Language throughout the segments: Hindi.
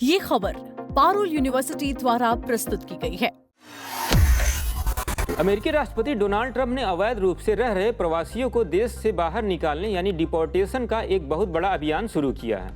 ये खबर पारुल यूनिवर्सिटी द्वारा प्रस्तुत की गई है। अमेरिकी राष्ट्रपति डोनाल्ड ट्रंप ने अवैध रूप से रह रहे प्रवासियों को देश से बाहर निकालने यानी डिपोर्टेशन का एक बहुत बड़ा अभियान शुरू किया है।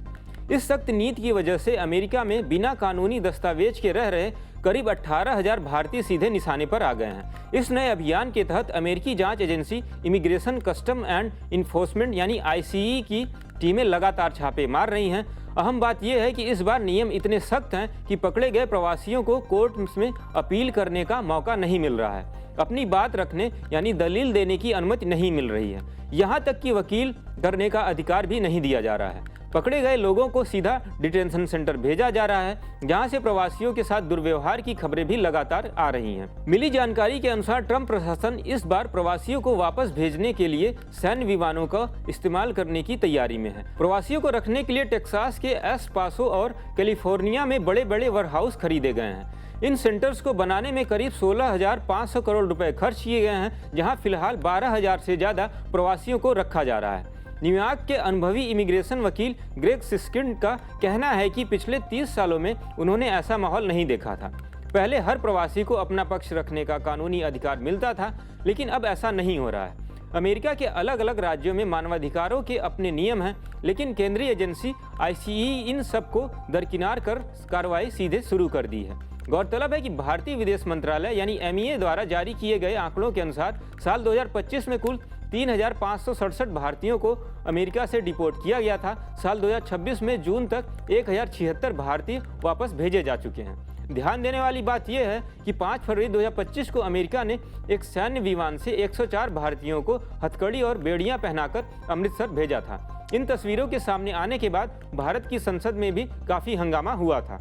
इस सख्त नीति की वजह से अमेरिका में बिना कानूनी दस्तावेज के रह रहे करीब 18,000 भारतीय सीधे निशाने पर आ गए हैं। इस नए अभियान के तहत अमेरिकी जांच agency immigration custom and enforcement यानी आईसीई की टीमें लगातार छापे मार रही हैं। अहम बात यह है कि इस बार नियम इतने सख्त हैं कि पकड़े गए प्रवासियों को कोर्ट में अपील करने का मौका नहीं मिल रहा है, अपनी बात रखने यानी दलील देने की अनुमति नहीं मिल रही है, यहाँ तक कि वकील करने का अधिकार भी नहीं दिया जा रहा है। पकड़े गए लोगों को सीधा डिटेंशन सेंटर भेजा जा रहा है, जहां से प्रवासियों के साथ दुर्व्यवहार की खबरें भी लगातार आ रही हैं। मिली जानकारी के अनुसार ट्रंप प्रशासन इस बार प्रवासियों को वापस भेजने के लिए सैन्य विमानों का इस्तेमाल करने की तैयारी में है। प्रवासियों को रखने के लिए टेक्सास के एल पासो और कैलिफोर्निया में बड़े बड़े वेयरहाउस खरीदे गए हैं। इन सेंटर्स को बनाने में करीब 16,500 करोड़ रुपए खर्च किए गए हैं, जहां फिलहाल 12,000 से ज्यादा प्रवासियों को रखा जा रहा है। न्यूयॉर्क के अनुभवी इमिग्रेशन वकील ग्रेग सिस्किन का कहना है कि पिछले 30 सालों में उन्होंने ऐसा माहौल नहीं देखा था। पहले हर प्रवासी को अपना पक्ष रखने का कानूनी अधिकार मिलता था, लेकिन अब ऐसा नहीं हो रहा है। अमेरिका के अलग अलग राज्यों में मानवाधिकारों के अपने नियम हैं, लेकिन केंद्रीय एजेंसी आईसीई इन सबको दरकिनार कर कार्रवाई सीधे शुरू कर दी है। गौरतलब है कि भारतीय विदेश मंत्रालय यानी एमईए द्वारा जारी किए गए आंकड़ों के अनुसार साल 2025 में कुल 3,567 भारतीयों को अमेरिका से डिपोर्ट किया गया था। साल 2026 में जून तक 1,076 भारतीय वापस भेजे जा चुके हैं। ध्यान देने वाली बात यह है कि 5 फरवरी 2025 को अमेरिका ने एक सैन्य विमान से 104 भारतीयों को हथकड़ी और बेड़ियां पहनाकर अमृतसर भेजा था। इन तस्वीरों के सामने आने के बाद भारत की संसद में भी काफ़ी हंगामा हुआ था।